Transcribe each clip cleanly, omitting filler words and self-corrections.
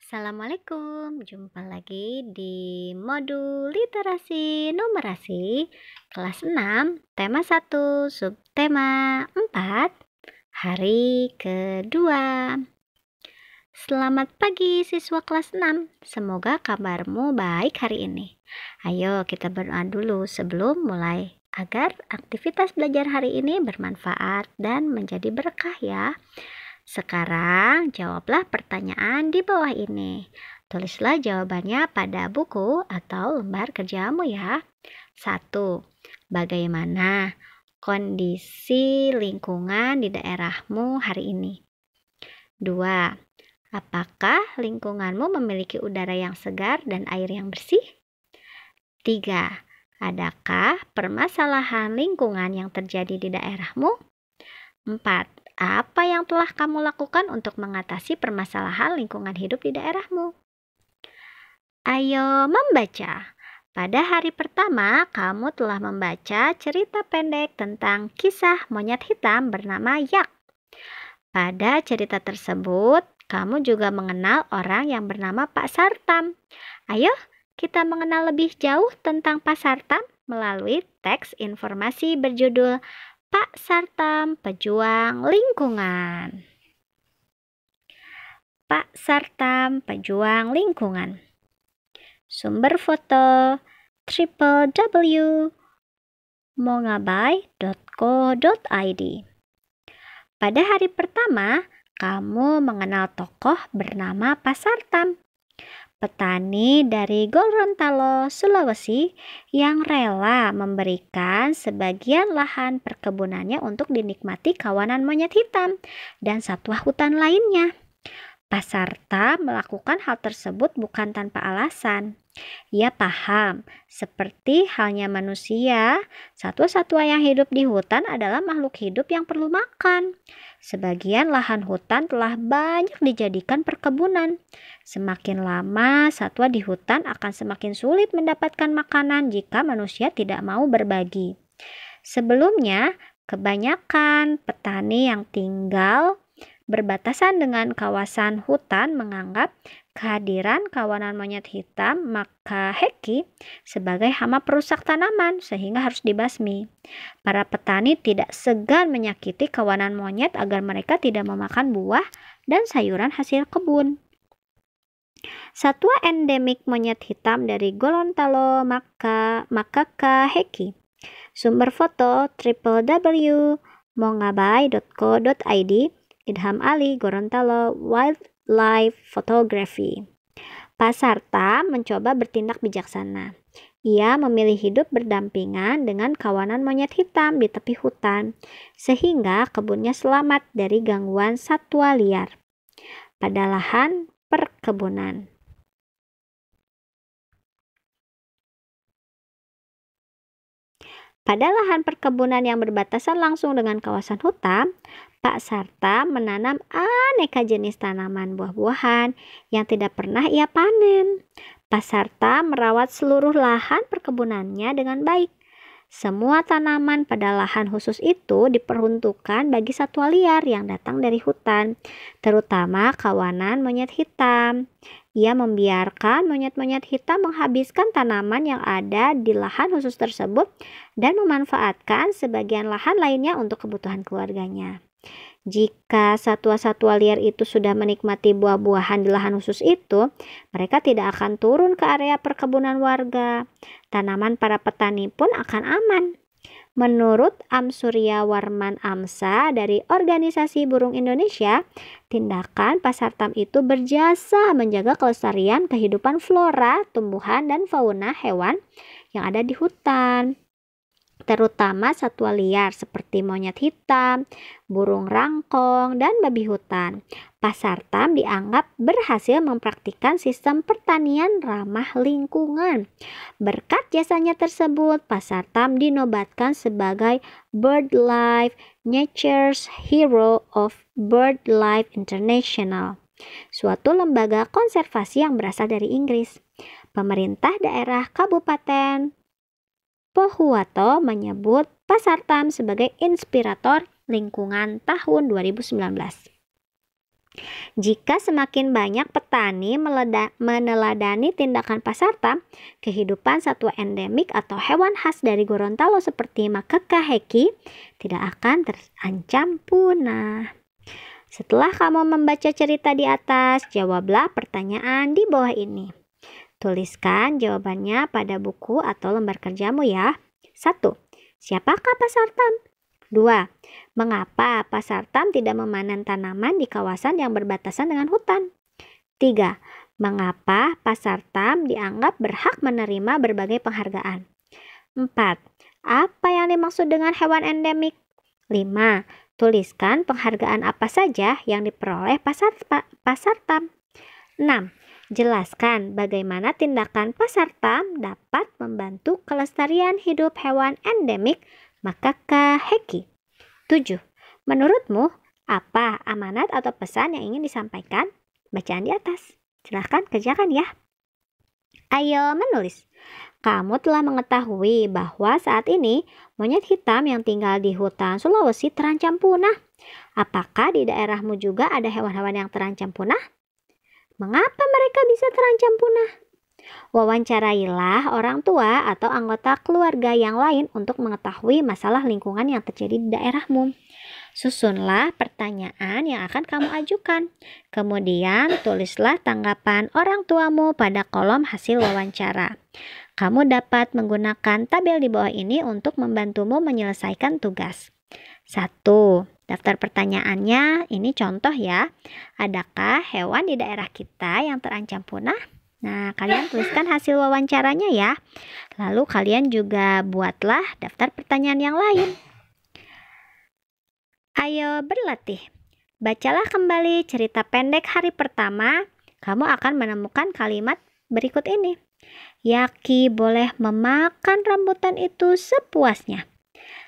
Assalamualaikum, jumpa lagi di modul literasi numerasi kelas 6, tema 1, subtema 4, hari kedua. Selamat pagi siswa kelas 6, semoga kabarmu baik hari ini. Ayo kita berdoa dulu sebelum mulai, agar aktivitas belajar hari ini bermanfaat dan menjadi berkah ya. Sekarang jawablah pertanyaan di bawah ini. Tulislah jawabannya pada buku atau lembar kerjamu ya. 1. Bagaimana kondisi lingkungan di daerahmu hari ini? 2. Apakah lingkunganmu memiliki udara yang segar dan air yang bersih? 3. Adakah permasalahan lingkungan yang terjadi di daerahmu? 4. Apa yang telah kamu lakukan untuk mengatasi permasalahan lingkungan hidup di daerahmu? Ayo membaca. Pada hari pertama, kamu telah membaca cerita pendek tentang kisah monyet hitam bernama Yak. Pada cerita tersebut, kamu juga mengenal orang yang bernama Pak Sartam. Ayo, kita mengenal lebih jauh tentang Pak Sartam melalui teks informasi berjudul Pak Sartam, Pejuang Lingkungan. Pak Sartam, Pejuang Lingkungan. Sumber foto www.mongabai.co.id. Pada hari pertama, kamu mengenal tokoh bernama Pak Sartam, petani dari Gorontalo, Sulawesi yang rela memberikan sebagian lahan perkebunannya untuk dinikmati kawanan monyet hitam dan satwa hutan lainnya. Pak Sartam melakukan hal tersebut bukan tanpa alasan. Ia paham, seperti halnya manusia, satwa-satwa yang hidup di hutan adalah makhluk hidup yang perlu makan. Sebagian lahan hutan telah banyak dijadikan perkebunan. Semakin lama, satwa di hutan akan semakin sulit mendapatkan makanan jika manusia tidak mau berbagi. Sebelumnya, kebanyakan petani yang tinggal berbatasan dengan kawasan hutan menganggap kehadiran kawanan monyet hitam Makaheki sebagai hama perusak tanaman sehingga harus dibasmi. Para petani tidak segan menyakiti kawanan monyet agar mereka tidak memakan buah dan sayuran hasil kebun. Satwa endemik monyet hitam dari Gorontalo Makakaheki. Sumber foto www.mongabai.co.id. Idham Ali, Gorontalo Wildlife Photography. Pak Sartam mencoba bertindak bijaksana. Ia memilih hidup berdampingan dengan kawanan monyet hitam di tepi hutan, sehingga kebunnya selamat dari gangguan satwa liar. Pada lahan perkebunan. Pada lahan perkebunan yang berbatasan langsung dengan kawasan hutan, Pak Sartam menanam aneka jenis tanaman buah-buahan yang tidak pernah ia panen. Pak Sartam merawat seluruh lahan perkebunannya dengan baik. Semua tanaman pada lahan khusus itu diperuntukkan bagi satwa liar yang datang dari hutan, terutama kawanan monyet hitam. Ia membiarkan monyet-monyet hitam menghabiskan tanaman yang ada di lahan khusus tersebut dan memanfaatkan sebagian lahan lainnya untuk kebutuhan keluarganya. Jika satwa-satwa liar itu sudah menikmati buah-buahan di lahan khusus itu, mereka tidak akan turun ke area perkebunan warga. Tanaman para petani pun akan aman. Menurut Amsurya Warman Amsa dari Organisasi Burung Indonesia, tindakan Pak Sartam itu berjasa menjaga kelestarian kehidupan flora, tumbuhan, dan fauna hewan yang ada di hutan, terutama satwa liar seperti monyet hitam, burung rangkong, dan babi hutan. Pak Sartam dianggap berhasil mempraktikkan sistem pertanian ramah lingkungan. Berkat jasanya tersebut, Pak Sartam dinobatkan sebagai BirdLife Nature's Hero of BirdLife International, suatu lembaga konservasi yang berasal dari Inggris. Pemerintah daerah Kabupaten Pohuwato menyebut Pak Sartam sebagai inspirator lingkungan tahun 2019. Jika semakin banyak petani meneladani tindakan Pasarta, kehidupan satwa endemik atau hewan khas dari Gorontalo seperti Macaca heki tidak akan terancam punah. Setelah kamu membaca cerita di atas, jawablah pertanyaan di bawah ini. Tuliskan jawabannya pada buku atau lembar kerjamu ya. 1. Siapakah Pasarta? 2. Mengapa Pasarta tidak memanen tanaman di kawasan yang berbatasan dengan hutan? 3. Mengapa Pasarta dianggap berhak menerima berbagai penghargaan? 4. Apa yang dimaksud dengan hewan endemik? 5. Tuliskan penghargaan apa saja yang diperoleh Pasarta. 6. Jelaskan bagaimana tindakan Pasarta dapat membantu kelestarian hidup hewan endemik Macaca heki. 7. Menurutmu, apa amanat atau pesan yang ingin disampaikan? Bacaan di atas. Silahkan kerjakan ya. Ayo menulis. Kamu telah mengetahui bahwa saat ini monyet hitam yang tinggal di hutan Sulawesi terancam punah. Apakah di daerahmu juga ada hewan-hewan yang terancam punah? Mengapa mereka bisa terancam punah? Wawancarailah orang tua atau anggota keluarga yang lain untuk mengetahui masalah lingkungan yang terjadi di daerahmu. Susunlah pertanyaan yang akan kamu ajukan. Kemudian tulislah tanggapan orang tuamu pada kolom hasil wawancara. Kamu dapat menggunakan tabel di bawah ini untuk membantumu menyelesaikan tugas. 1. Daftar pertanyaannya, ini contoh ya. Adakah hewan di daerah kita yang terancam punah? Nah, kalian tuliskan hasil wawancaranya ya. Lalu kalian juga buatlah daftar pertanyaan yang lain. Ayo berlatih. Bacalah kembali cerita pendek hari pertama. Kamu akan menemukan kalimat berikut ini. Yaki boleh memakan rambutan itu sepuasnya.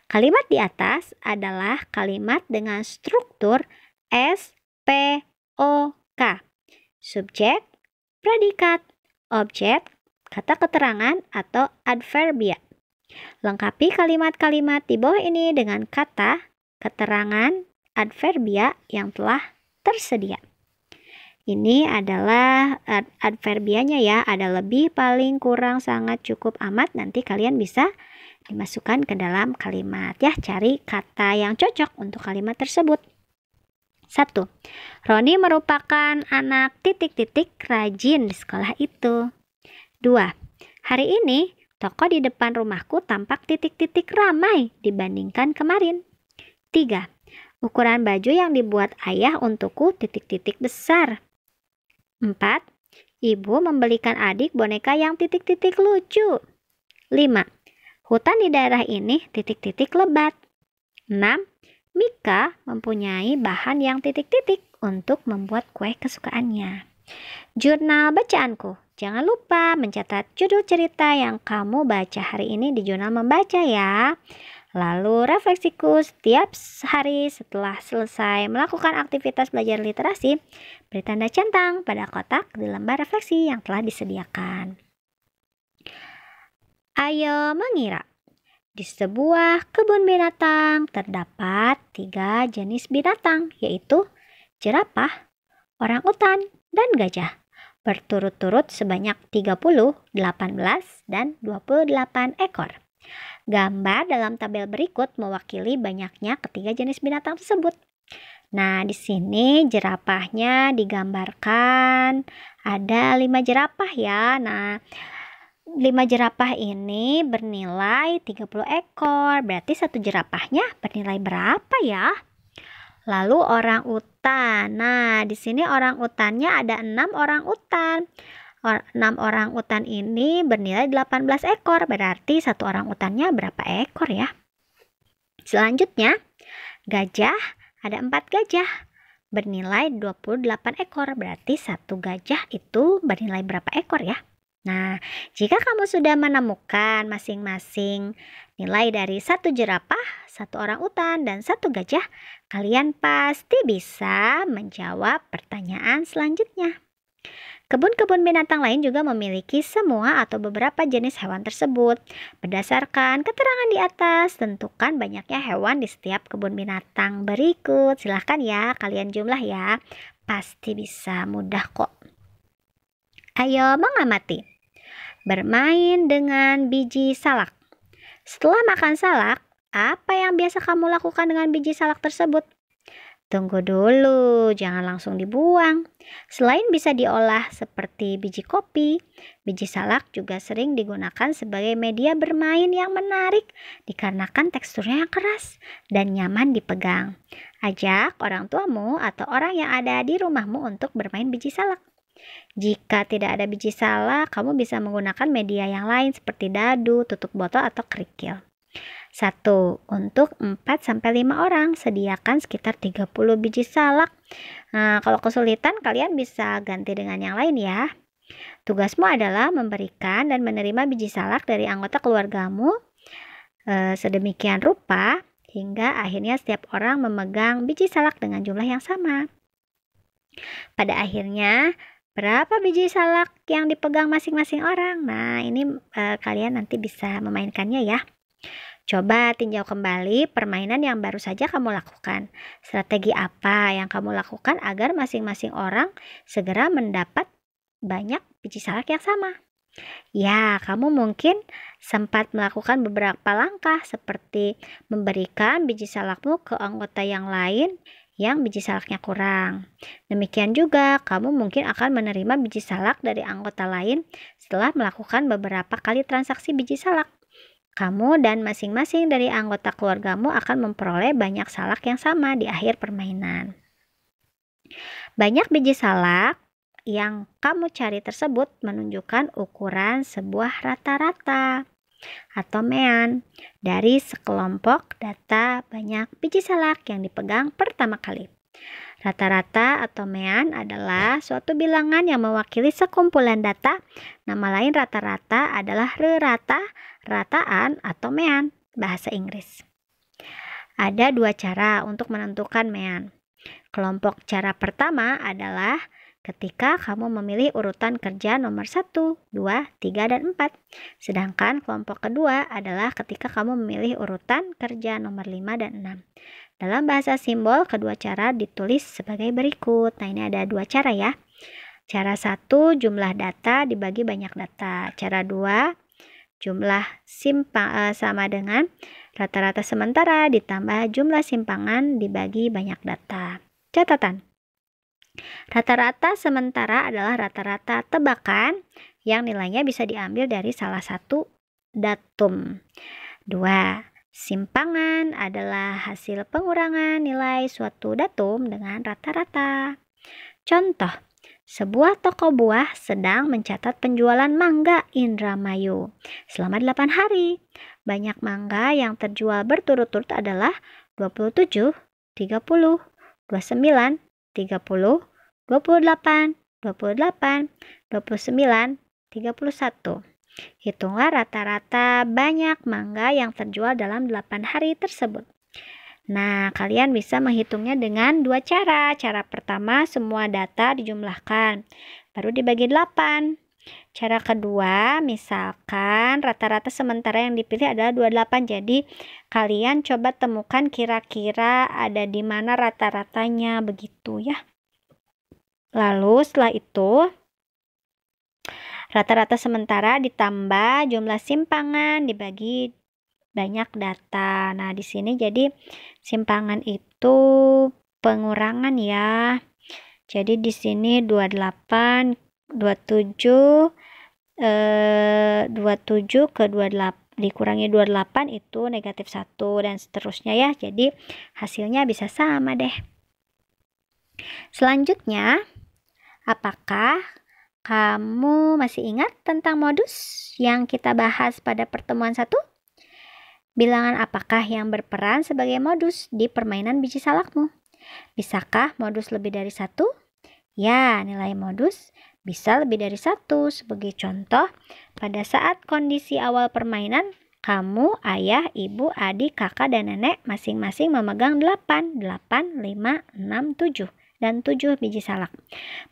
Kalimat di atas adalah kalimat dengan struktur SPOK. Subjek, predikat, objek, kata keterangan atau adverbia. Lengkapi kalimat-kalimat di bawah ini dengan kata, keterangan, adverbia yang telah tersedia. Ini adalah adverbianya ya, ada lebih, paling, kurang, sangat, cukup, amat. Nanti kalian bisa dimasukkan ke dalam kalimat ya, cari kata yang cocok untuk kalimat tersebut. 1. Roni merupakan anak titik-titik rajin di sekolah itu. 2. Hari ini toko di depan rumahku tampak titik-titik ramai dibandingkan kemarin. 3. Ukuran baju yang dibuat ayah untukku titik-titik besar. 4. Ibu membelikan adik boneka yang titik-titik lucu. 5. Hutan di daerah ini titik-titik lebat. 6. Mika mempunyai bahan yang titik-titik untuk membuat kue kesukaannya. Jurnal bacaanku. Jangan lupa mencatat judul cerita yang kamu baca hari ini di jurnal membaca ya. Lalu refleksiku setiap hari setelah selesai melakukan aktivitas belajar literasi, beri tanda centang pada kotak di lembar refleksi yang telah disediakan. Ayo mengira. Di sebuah kebun binatang terdapat 3 jenis binatang, yaitu jerapah, orangutan, dan gajah. Berturut-turut sebanyak 30, 18, dan 28 ekor. Gambar dalam tabel berikut mewakili banyaknya ketiga jenis binatang tersebut. Nah, di sini jerapahnya digambarkan ada 5 jerapah ya. Nah, 5 jerapah ini bernilai 30 ekor. Berarti satu jerapahnya bernilai berapa ya? Lalu orang utan. Nah, di sini orang utannya ada 6 orang utan. 6 orang utan ini bernilai 18 ekor. Berarti satu orang utannya berapa ekor ya? Selanjutnya, gajah, ada 4 gajah bernilai 28 ekor. Berarti satu gajah itu bernilai berapa ekor ya? Nah, jika kamu sudah menemukan masing-masing nilai dari satu jerapah, satu orang utan, dan satu gajah, kalian pasti bisa menjawab pertanyaan selanjutnya. Kebun-kebun binatang lain juga memiliki semua atau beberapa jenis hewan tersebut. Berdasarkan keterangan di atas, tentukan banyaknya hewan di setiap kebun binatang berikut. Silahkan ya, kalian jumlah ya. Pasti bisa, mudah kok. Ayo mengamati. Bermain dengan biji salak. Setelah makan salak, apa yang biasa kamu lakukan dengan biji salak tersebut? Tunggu dulu, jangan langsung dibuang. Selain bisa diolah seperti biji kopi, biji salak juga sering digunakan sebagai media bermain yang menarik dikarenakan teksturnya yang keras dan nyaman dipegang. Ajak orang tuamu atau orang yang ada di rumahmu untuk bermain biji salak. Jika tidak ada biji salak, kamu bisa menggunakan media yang lain seperti dadu, tutup botol, atau kerikil. 1. Untuk 4-5 orang, sediakan sekitar 30 biji salak. Nah, kalau kesulitan, kalian bisa ganti dengan yang lain ya. Tugasmu adalah memberikan dan menerima biji salak dari anggota keluargamu sedemikian rupa hingga akhirnya setiap orang memegang biji salak dengan jumlah yang sama. Pada akhirnya, berapa biji salak yang dipegang masing-masing orang? Nah, ini kalian nanti bisa memainkannya ya. Coba tinjau kembali permainan yang baru saja kamu lakukan. Strategi apa yang kamu lakukan agar masing-masing orang segera mendapat banyak biji salak yang sama? Ya, kamu mungkin sempat melakukan beberapa langkah seperti memberikan biji salakmu ke anggota yang lain yang biji salaknya kurang. Demikian juga, kamu mungkin akan menerima biji salak dari anggota lain setelah melakukan beberapa kali transaksi biji salak. Kamu dan masing-masing dari anggota keluargamu akan memperoleh banyak salak yang sama di akhir permainan. Banyak biji salak yang kamu cari tersebut menunjukkan ukuran sebuah rata-rata atau mean dari sekelompok data banyak biji salak yang dipegang pertama kali. Rata-rata atau mean adalah suatu bilangan yang mewakili sekumpulan data. Nama lain rata-rata adalah rerata, rataan, atau mean bahasa Inggris. Ada 2 cara untuk menentukan mean. Kelompok cara pertama adalah ketika kamu memilih urutan kerja nomor 1, 2, 3, dan 4. Sedangkan kelompok kedua adalah ketika kamu memilih urutan kerja nomor 5 dan 6. Dalam bahasa simbol, kedua cara ditulis sebagai berikut. Nah, ini ada 2 cara ya. Cara 1, jumlah data dibagi banyak data. Cara 2, jumlah sama dengan rata-rata sementara ditambah jumlah simpangan dibagi banyak data. Catatan. Rata-rata sementara adalah rata-rata tebakan yang nilainya bisa diambil dari salah satu datum. 2. Simpangan adalah hasil pengurangan nilai suatu datum dengan rata-rata. Contoh, sebuah toko buah sedang mencatat penjualan mangga Indramayu selama 8 hari. Banyak mangga yang terjual berturut-turut adalah 27, 30, 29, 30, 28, 28, 29, 31. Hitunglah rata-rata banyak mangga yang terjual dalam 8 hari tersebut. Nah, kalian bisa menghitungnya dengan 2 cara. Cara pertama, semua data dijumlahkan, baru dibagi 8. Cara kedua, misalkan rata-rata sementara yang dipilih adalah 28. Jadi, kalian coba temukan kira-kira ada di mana rata-ratanya, begitu ya. Lalu setelah itu, rata-rata sementara ditambah jumlah simpangan dibagi banyak data. Nah, di sini jadi simpangan itu pengurangan ya. Jadi di sini 28, 27, 27 ke 28 dikurangi 28 itu negatif 1 dan seterusnya ya. Jadi hasilnya bisa sama deh. Selanjutnya, apakah kamu masih ingat tentang modus yang kita bahas pada pertemuan 1? Bilangan apakah yang berperan sebagai modus di permainan biji salakmu? Bisakah modus lebih dari 1? Ya, nilai modus bisa lebih dari 1. Sebagai contoh, pada saat kondisi awal permainan, kamu, ayah, ibu, adik, kakak, dan nenek masing-masing memegang 8, 5, 6, 7. Dan 7 biji salak.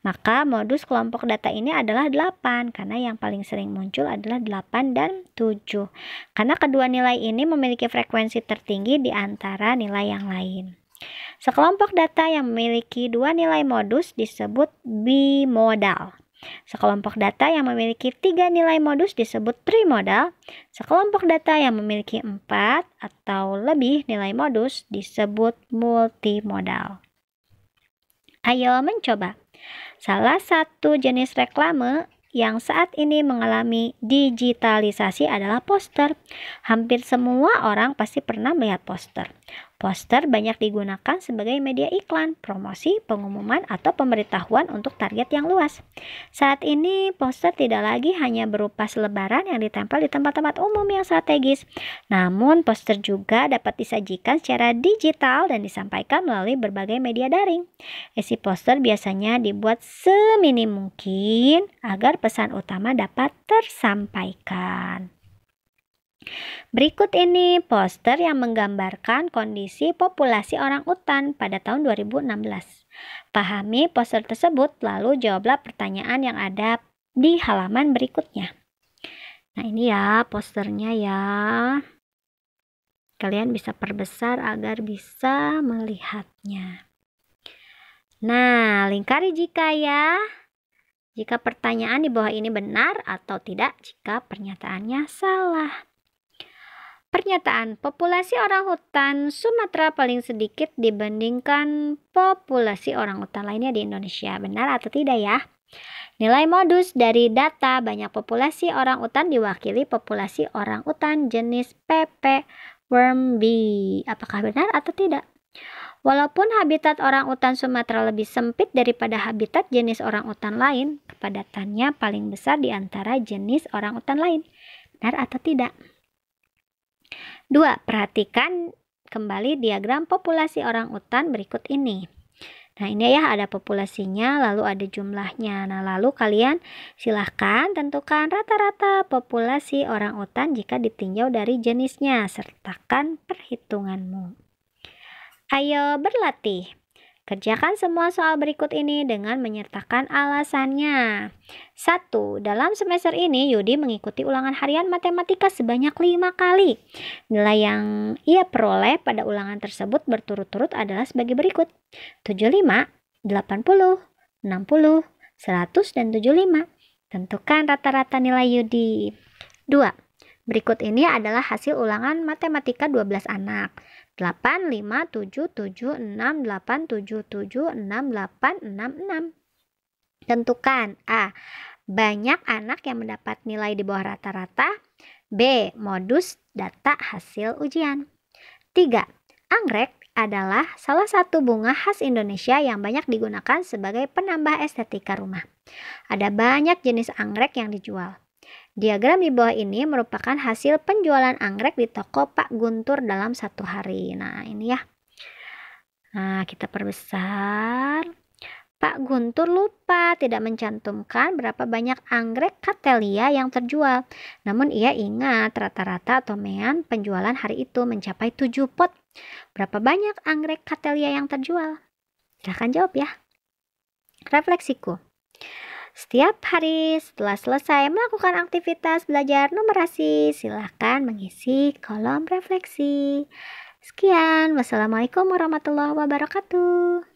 Maka modus kelompok data ini adalah 8 karena yang paling sering muncul adalah 8 dan 7. Karena kedua nilai ini memiliki frekuensi tertinggi di antara nilai yang lain. Sekelompok data yang memiliki dua nilai modus disebut bimodal. Sekelompok data yang memiliki 3 nilai modus disebut trimodal. Sekelompok data yang memiliki 4 atau lebih nilai modus disebut multimodal. Ayo mencoba. Salah satu jenis reklame yang saat ini mengalami digitalisasi adalah poster. Hampir semua orang pasti pernah melihat poster. Poster banyak digunakan sebagai media iklan, promosi, pengumuman, atau pemberitahuan untuk target yang luas. Saat ini, poster tidak lagi hanya berupa selebaran yang ditempel di tempat-tempat umum yang strategis. Namun, poster juga dapat disajikan secara digital dan disampaikan melalui berbagai media daring. Isi poster biasanya dibuat seminim mungkin agar pesan utama dapat tersampaikan. Berikut ini poster yang menggambarkan kondisi populasi orang utan pada tahun 2016. Pahami poster tersebut, lalu jawablah pertanyaan yang ada di halaman berikutnya. Nah, ini ya posternya ya. Kalian bisa perbesar agar bisa melihatnya. Nah, lingkari jika ya. Jika pertanyaan di bawah ini benar atau tidak jika pernyataannya salah. Pernyataan populasi orang hutan Sumatera paling sedikit dibandingkan populasi orang hutan lainnya di Indonesia. Benar atau tidak ya? Nilai modus dari data banyak populasi orang hutan diwakili populasi orang hutan jenis PP worm bee. Apakah benar atau tidak? Walaupun habitat orang hutan Sumatera lebih sempit daripada habitat jenis orang hutan lain, kepadatannya paling besar di antara jenis orang hutan lain. Benar atau tidak? 2. Perhatikan kembali diagram populasi orang utan berikut ini. Nah, ini ya ada populasinya, lalu ada jumlahnya. Nah, lalu kalian silahkan tentukan rata-rata populasi orang utan jika ditinjau dari jenisnya. Sertakan perhitunganmu. Ayo berlatih. Kerjakan semua soal berikut ini dengan menyertakan alasannya. 1. Dalam semester ini, Yudi mengikuti ulangan harian matematika sebanyak 5 kali. Nilai yang ia peroleh pada ulangan tersebut berturut-turut adalah sebagai berikut. 75, 80, 60, 100, dan 75. Tentukan rata-rata nilai Yudi. 2. Berikut ini adalah hasil ulangan matematika 12 anak. 8, 5, 7, 7, 6, 8, 7, 7, 6, 8, 6, 6. Tentukan A. Banyak anak yang mendapat nilai di bawah rata-rata. B. Modus data hasil ujian. 3. Anggrek adalah salah satu bunga khas Indonesia yang banyak digunakan sebagai penambah estetika rumah. Ada banyak jenis anggrek yang dijual. Diagram di bawah ini merupakan hasil penjualan anggrek di toko Pak Guntur dalam 1 hari. Nah, ini ya. Nah, kita perbesar. Pak Guntur lupa tidak mencantumkan berapa banyak anggrek Cattleya yang terjual. Namun ia ingat rata-rata atau mean penjualan hari itu mencapai 7 pot. Berapa banyak anggrek Cattleya yang terjual? Silahkan jawab ya. Refleksiku. Setiap hari setelah selesai melakukan aktivitas belajar numerasi, silahkan mengisi kolom refleksi. Sekian, wassalamualaikum warahmatullahi wabarakatuh.